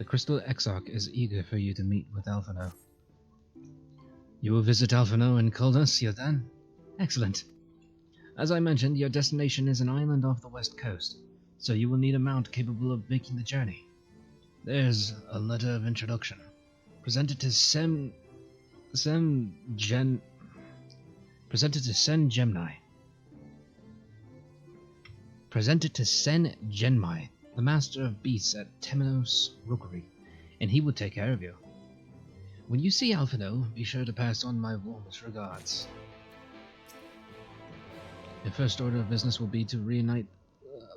Crystal Exarch is eager for you to meet with Alphino. You will visit Alphino and Culdacia then? Excellent. As I mentioned, your destination is an island off the west coast, so you will need a mount capable of making the journey. There's a letter of introduction. Presented to Sen Gemini. Presented to Sen Genmai, the master of beasts at Temenos Rookery, and he will take care of you. When you see Alphino, be sure to pass on my warmest regards. Your first order of business will be to reunite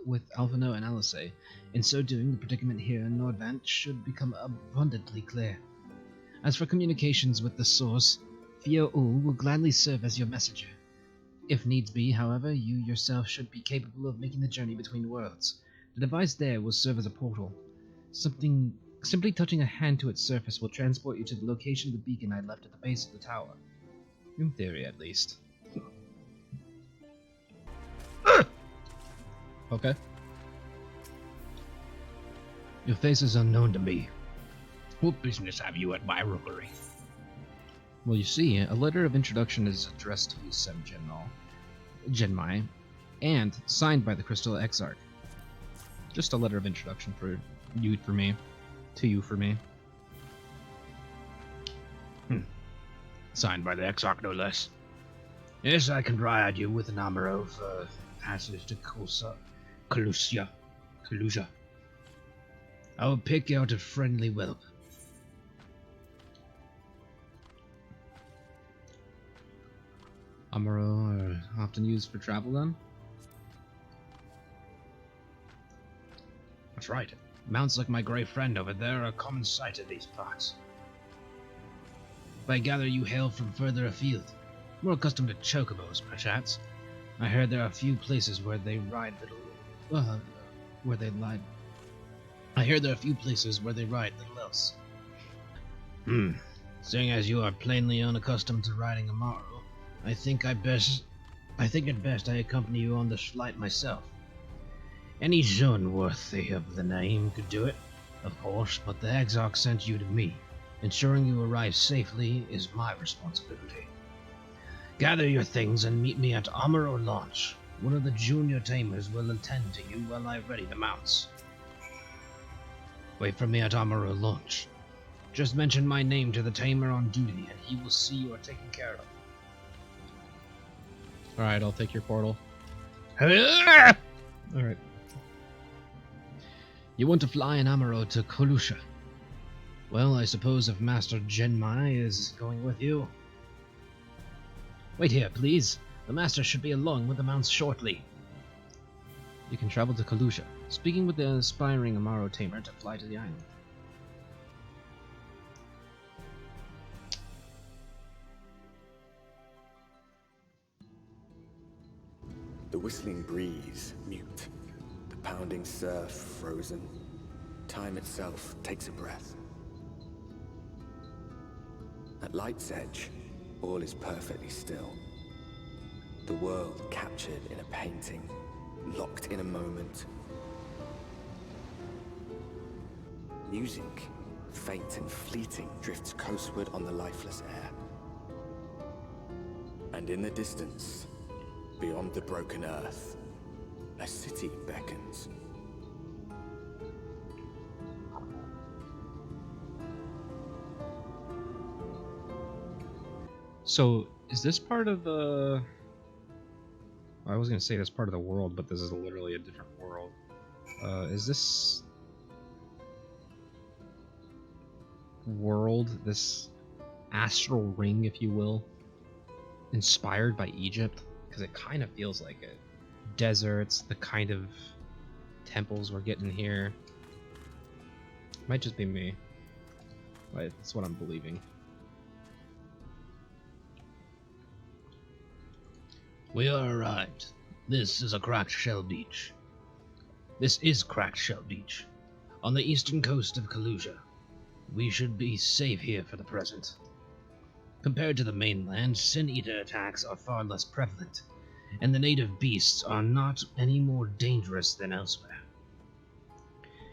with Alphino and Alisae. In so doing, the predicament here in Nordvant should become abundantly clear. As for communications with the source, Fio-Ul will gladly serve as your messenger. If needs be, however, you yourself should be capable of making the journey between worlds. The device there will serve as a portal. Simply touching a hand to its surface will transport you to the location of the beacon I left at the base of the tower. In theory, at least. Okay. Your face is unknown to me. What business have you at my rookery? Well, you see, a letter of introduction is addressed to you, Sem Genmai, and signed by the Crystal Exarch. Just a letter of introduction for you for me. To you for me. Signed by the Exarch, no less. Yes, I can provide you with an armor for passage to Kalusia. I will pick out a friendly whelp. Amaro are often used for travel then? That's right. Mounts like my grey friend over there are a common sight in these parts. If I gather you hail from further afield, more accustomed to chocobos, perchance. I heard there are a few places where they ride little else. Seeing as you are plainly unaccustomed to riding Amaro, I think it best I accompany you on this flight myself. Any zone worthy of the name could do it, of course, but the Exarch sent you to me. Ensuring you arrive safely is my responsibility. Gather your things and meet me at Amaro Launch. One of the junior tamers will attend to you while I ready the mounts. Wait for me at Amaro Launch. Just mention my name to the tamer on duty and he will see you are taken care of. Alright, I'll take your portal. Alright. You want to fly an Amaro to Kalusha? Well, I suppose if Master Genmai is going with you. Wait here, please. The Master should be along with the mounts shortly. You can travel to Kalusha, speaking with the aspiring Amaro tamer to fly to the island. The whistling breeze, mute. The pounding surf, frozen. Time itself takes a breath. At light's edge, all is perfectly still. The world captured in a painting, locked in a moment. Music, faint and fleeting, drifts coastward on the lifeless air. And in the distance, beyond the broken earth, a city beckons. So, is this part of the... I was going to say this part of the world, but this is literally a different world. Is this... world, this astral ring, if you will, inspired by Egypt? Because it kind of feels like it. Deserts, the kind of temples we're getting here. Might just be me. But that's what I'm believing. We are arrived. This is Cracked Shell Beach. This is Cracked Shell Beach, on the eastern coast of Kalusha. We should be safe here for the present. Compared to the mainland, Sin Eater attacks are far less prevalent, and the native beasts are not any more dangerous than elsewhere.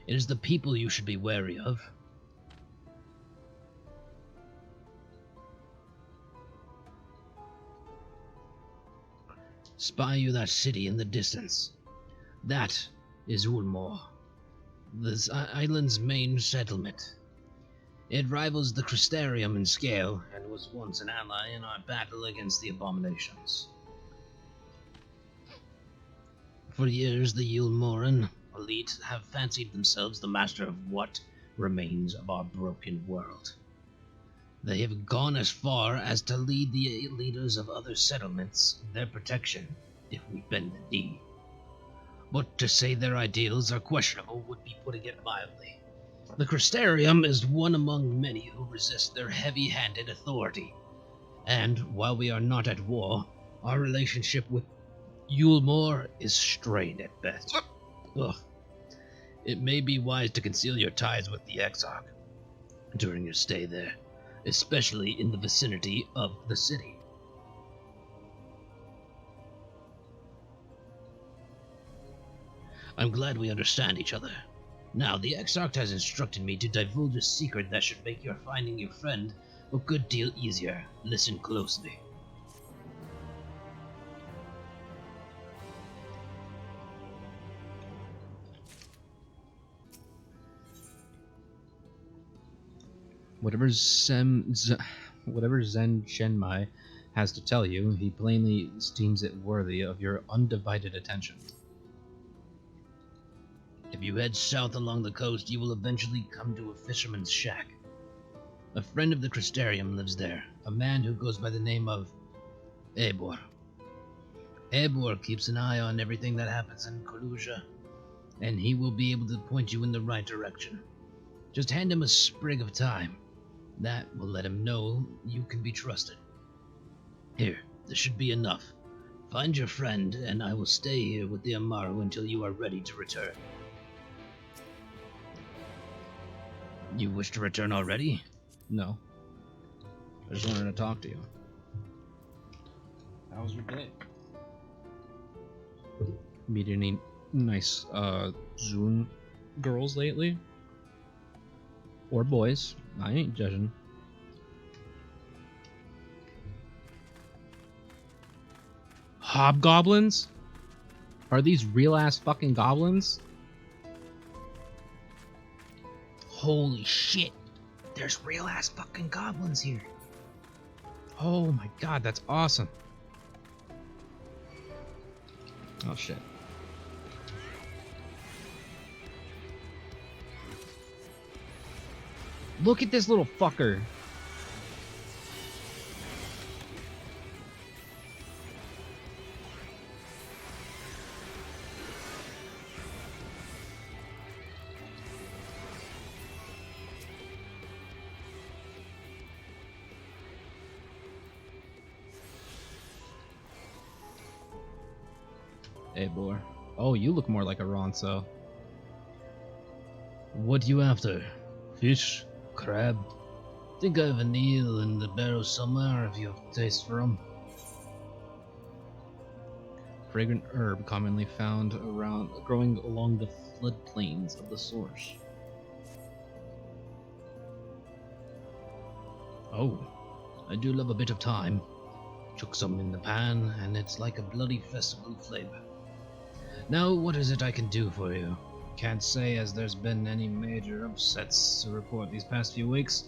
It is the people you should be wary of. Spy you that city in the distance. That is Ulmor, this island's main settlement. It rivals the Crystarium in scale, and was once an ally in our battle against the abominations. For years, the Ulmoran elite have fancied themselves the master of what remains of our broken world. They have gone as far as to lead the leaders of other settlements in their protection, if we bend the knee. But to say their ideals are questionable would be putting it mildly. The Crystarium is one among many who resist their heavy-handed authority, and while we are not at war, our relationship with Ulmor is strained at best. Ugh. It may be wise to conceal your ties with the Exarch during your stay there, especially in the vicinity of the city. I'm glad we understand each other. Now, the Exarch has instructed me to divulge a secret that should make your finding your friend a good deal easier. Listen closely. Whatever Zen Shenmai has to tell you, he plainly esteems it worthy of your undivided attention. If you head south along the coast, you will eventually come to a fisherman's shack. A friend of the Crystarium lives there, a man who goes by the name of Eivor. Eivor keeps an eye on everything that happens in Kalusia, and he will be able to point you in the right direction. Just hand him a sprig of thyme. That will let him know you can be trusted. Here, this should be enough. Find your friend, and I will stay here with the Amaru until you are ready to return. You wish to return already? No. I just wanted to talk to you. How was your day? Meet any nice Zoom girls lately? Or boys? I ain't judging. Hobgoblins? Are these real ass fucking goblins? Holy shit. There's real ass fucking goblins here. Oh my god, that's awesome. Oh shit. Look at this little fucker. Eivor. Oh, you look more like a Ronso. What you after? Fish? Crab? Think I have an eel in the barrel somewhere if you have taste for 'em. Fragrant herb commonly found around growing along the floodplains of the source. Oh, I do love a bit of thyme. Chuck some in the pan, and it's like a bloody festival flavor. Now, what is it I can do for you? Can't say as there's been any major upsets to report these past few weeks.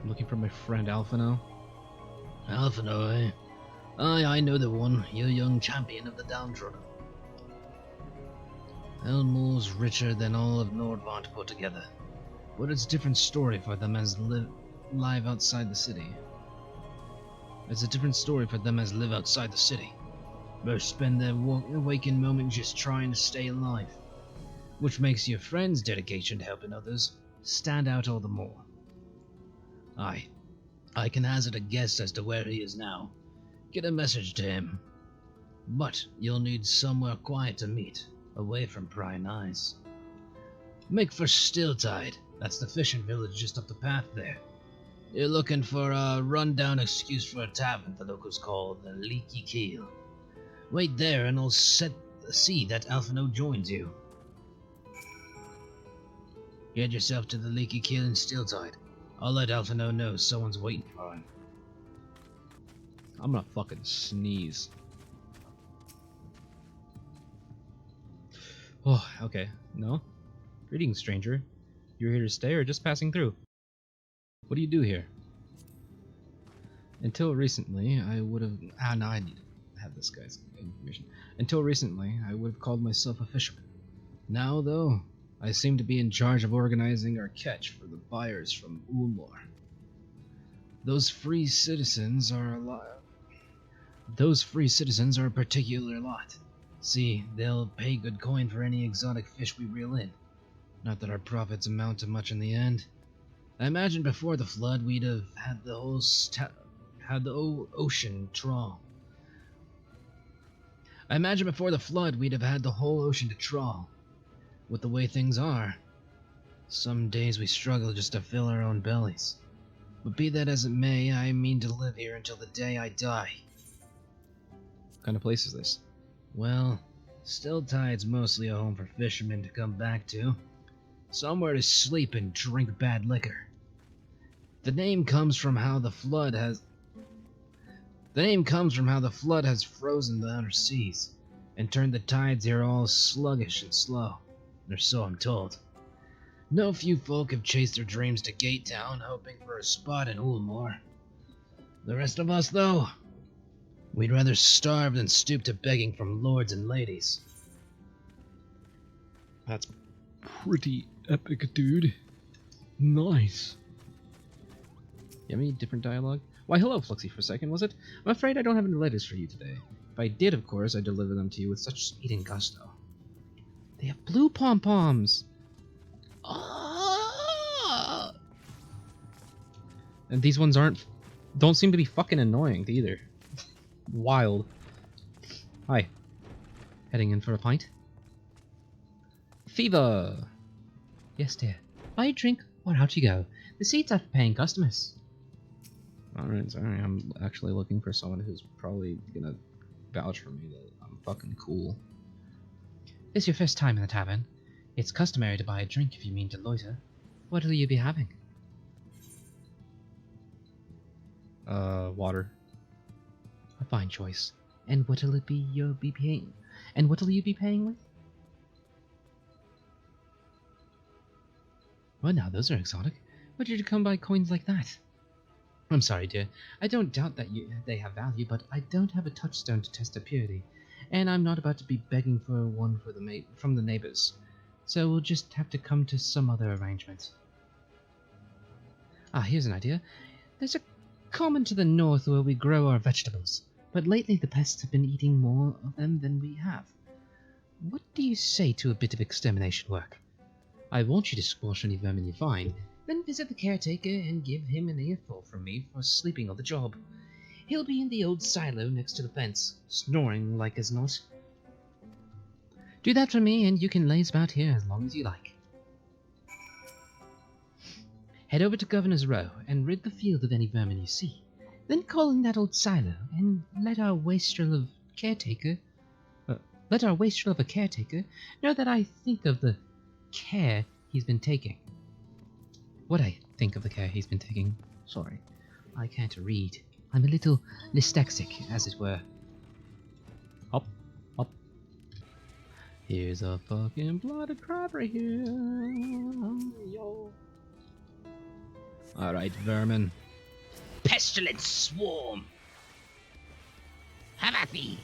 I'm looking for my friend Alphino. Alphino, eh? Aye, I know the one. You young champion of the downtrodden. Elmo's richer than all of Nordvant put together. But it's a different story for them as live outside the city. It's a different story for them as live outside the city. Most spend their waking moments just trying to stay alive, which makes your friend's dedication to helping others stand out all the more. I can hazard a guess as to where he is now. Get a message to him. But you'll need somewhere quiet to meet, away from prying eyes. Make for Stilltide. That's the fishing village just up the path there. You're looking for a rundown excuse for a tavern the locals call the Leaky Keel. Wait there and I'll see that Alphino joins you. Get yourself to the Leaky Keel in Stilltide. I'll let Alphino know someone's waiting for him. I'm gonna fucking sneeze. Oh, okay. No? Greetings, stranger. You're here to stay or just passing through? What do you do here? Until recently, I would have... no, I need to have this guy's information. Until recently, I would have called myself a fisherman. Now, though, I seem to be in charge of organizing our catch for the buyers from Ulmor. Those free citizens are a lot. Those free citizens are a particular lot. See, they'll pay good coin for any exotic fish we reel in. Not that our profits amount to much in the end. I imagine before the flood we'd have had the whole ocean trawl. I imagine before the flood we'd have had the whole ocean to trawl. With the way things are, some days we struggle just to fill our own bellies. But be that as it may, I mean to live here until the day I die. What kind of place is this? Well, Still Tide's mostly a home for fishermen to come back to. Somewhere to sleep and drink bad liquor. The name comes from how the flood has frozen the outer seas and turned the tides here all sluggish and slow, or so I'm told. No few folk have chased their dreams to Gate Town, hoping for a spot in Ulmor. The rest of us, though, we'd rather starve than stoop to begging from lords and ladies. That's pretty epic, dude. Nice. You have any different dialogue? Why, hello, Fluxy, for a second, was it? I'm afraid I don't have any letters for you today. If I did, of course, I'd deliver them to you with such speed and gusto. They have blue pom-poms! Ah! And these ones don't seem to be fucking annoying, either. Wild. Hi. Heading in for a pint? Fever! Yes, dear. Buy a drink, or out you go. The seats are for paying customers. Alright, sorry, I'm actually looking for someone who's probably gonna vouch for me that I'm fucking cool. This your first time in the tavern? It's customary to buy a drink if you mean to loiter. What'll you be having? Water. A fine choice. And what'll you be paying with? Well, now those are exotic. Where did you come by coins like that? I'm sorry, dear. I don't doubt that they have value, but I don't have a touchstone to test their purity, and I'm not about to be begging for one from the neighbors. So we'll just have to come to some other arrangement. Ah, here's an idea. There's a common to the north where we grow our vegetables, but lately the pests have been eating more of them than we have. What do you say to a bit of extermination work? I want you to squash any vermin you find, then visit the caretaker and give him an earful from me for sleeping on the job. He'll be in the old silo next to the fence, snoring like as not. Do that for me, and you can laze about here as long as you like. Head over to Governor's Row and rid the field of any vermin you see. Then call in that old silo and let our wastrel of a caretaker know that I think of the care he's been taking. What I think of the care he's been taking. Sorry, I can't read. I'm a little dyslexic, as it were. Hop, hop. Here's a fucking blooded crab right here. Yo. Alright, vermin. Pestilent swarm! Have at thee!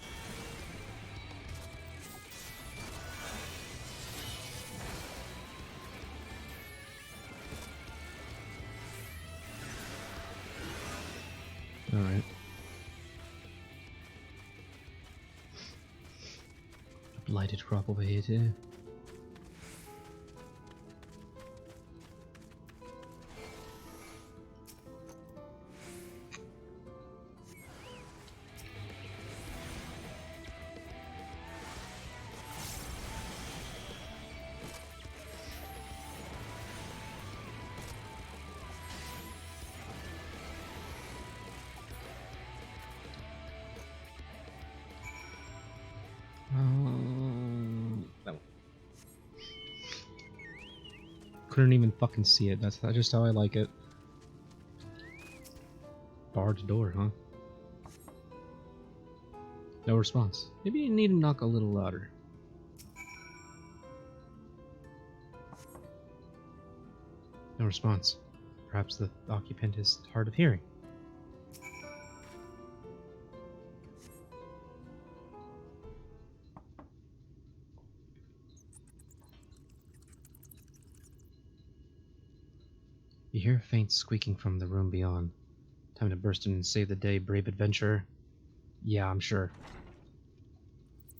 Alright. A blighted crop over here too. No. Couldn't even fucking see it. That's just how I like it. Barred door, huh? No response. Maybe you need to knock a little louder. No response. Perhaps the occupant is hard of hearing. You hear a faint squeaking from the room beyond. Time to burst in and save the day, brave adventurer. Yeah, I'm sure.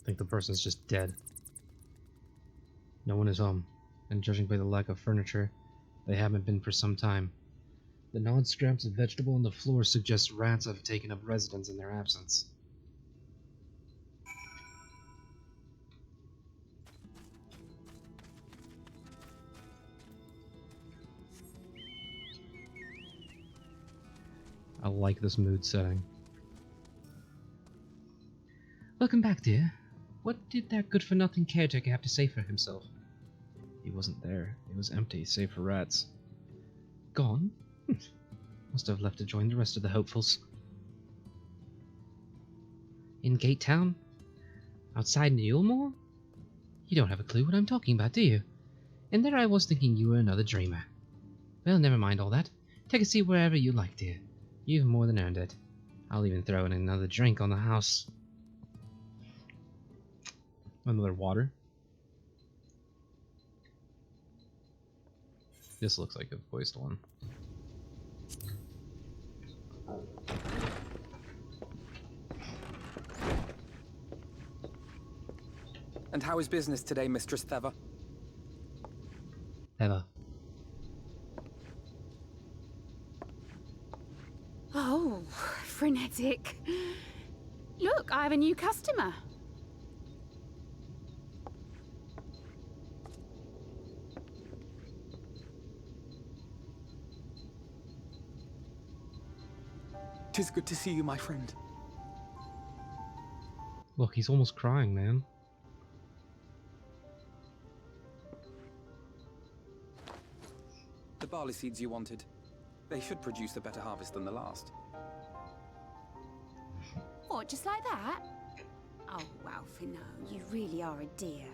I think the person's just dead. No one is home, and judging by the lack of furniture, they haven't been for some time. The gnawed scraps of vegetable on the floor suggest rats have taken up residence in their absence. I like this mood setting. Welcome back, dear. What did that good-for-nothing caretaker have to say for himself? He wasn't there. It was empty, save for rats. Gone? Must have left to join the rest of the hopefuls. In Gate Town? Outside Neilmore? You don't have a clue what I'm talking about, do you? And there I was thinking you were another dreamer. Well, never mind all that. Take a seat wherever you like, dear. You've more than earned it. I'll even throw in another drink on the house. Another water. This looks like a voiced one. And how is business today, Mistress Theva? Theva. Oh, frenetic. Look, I have a new customer. Tis good to see you, my friend. Look, he's almost crying, man. The barley seeds you wanted. They should produce a better harvest than the last. What, just like that? Oh, Alfino, you really are a dear.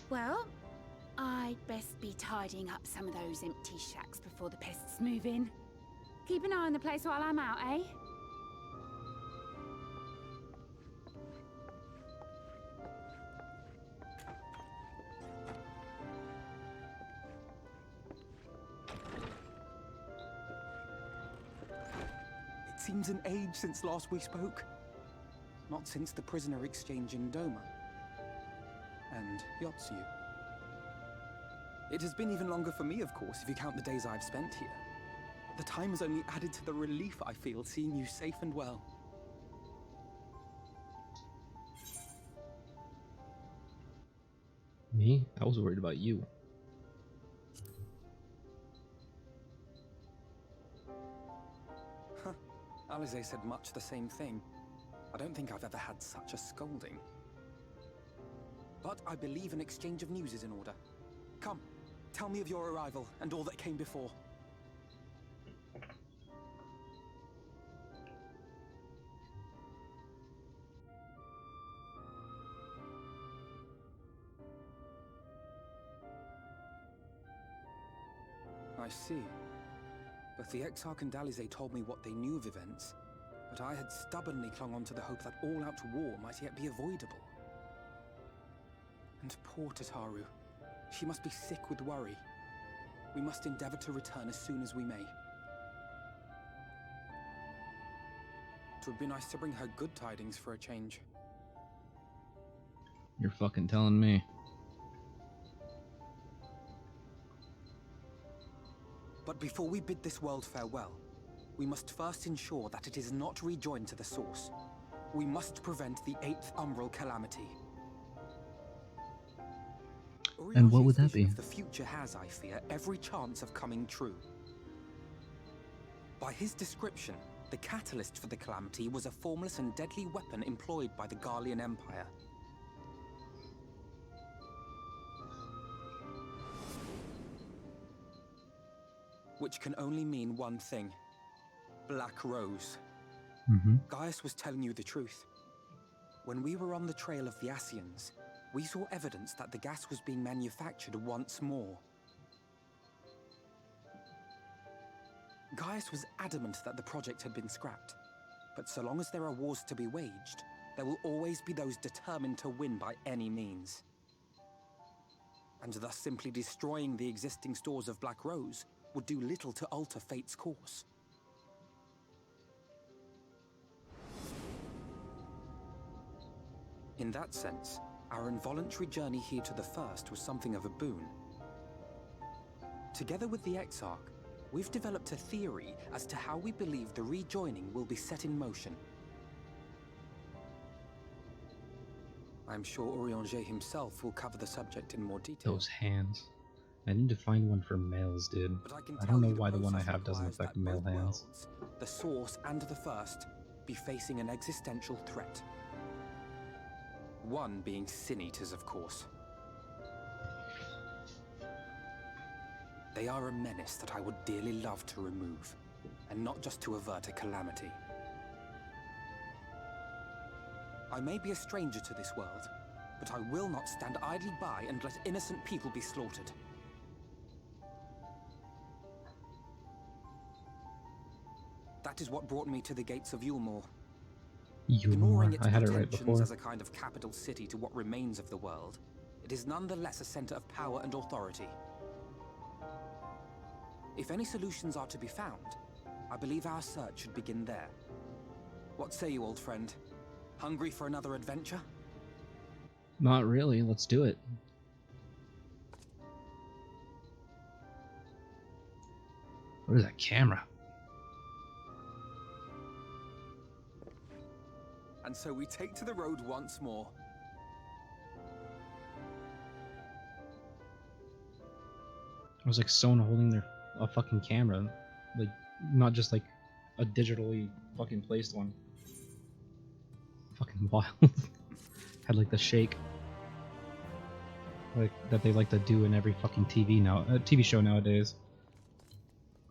Well, I'd best be tidying up some of those empty shacks before the pests move in. Keep an eye on the place while I'm out, eh? It seems an age since last we spoke. Not since the prisoner exchange in Doma. And Yotsu. It has been even longer for me, of course, if you count the days I've spent here. But the time has only added to the relief I feel seeing you safe and well. Me? I was worried about you. Huh. Alisae said much the same thing. I don't think I've ever had such a scolding. But I believe an exchange of news is in order. Come, tell me of your arrival and all that came before. I see. Both the Exarch and Alisae told me what they knew of events, but I had stubbornly clung on to the hope that all-out war might yet be avoidable. And poor Tataru. She must be sick with worry. We must endeavor to return as soon as we may. It would be nice to bring her good tidings for a change. You're fucking telling me. But before we bid this world farewell, we must first ensure that it is not rejoined to the source. We must prevent the 8th Umbral calamity. And what would that vision be? of the future has, I fear, every chance of coming true. By his description, the catalyst for the calamity was a formless and deadly weapon employed by the Garlean Empire. Which can only mean one thing. Black Rose. Gaius was telling you the truth. When we were on the trail of the Asians, we saw evidence that the gas was being manufactured once more. Gaius was adamant that the project had been scrapped, but so long as there are wars to be waged, there will always be those determined to win by any means. And thus simply destroying the existing stores of Black Rose would do little to alter fate's course. In that sense, our involuntary journey here to the First was something of a boon. Together with the Exarch, we've developed a theory as to how we believe the rejoining will be set in motion. I'm sure Orianger himself will cover the subject in more detail. Those hands. I need to find one for males, dude. But I I don't know why the one I have doesn't affect male hands. The Source and the First be facing an existential threat. One being Sin Eaters, of course. They are a menace that I would dearly love to remove, and not just to avert a calamity. I may be a stranger to this world, but I will not stand idly by and let innocent people be slaughtered. That is what brought me to the gates of Yulmore. Ignoring its I had it right pretensions before. as a kind of capital city to what remains of the world, it is nonetheless a center of power and authority. If any solutions are to be found, I believe our search should begin there. What say you, old friend? Hungry for another adventure? Not really, let's do it. What is that camera? And so we take to the road once more. It was like someone holding a fucking camera. Like, not just like a digitally fucking placed one. Fucking wild. Had like the shake. Like, that they like to do in every fucking TV show nowadays.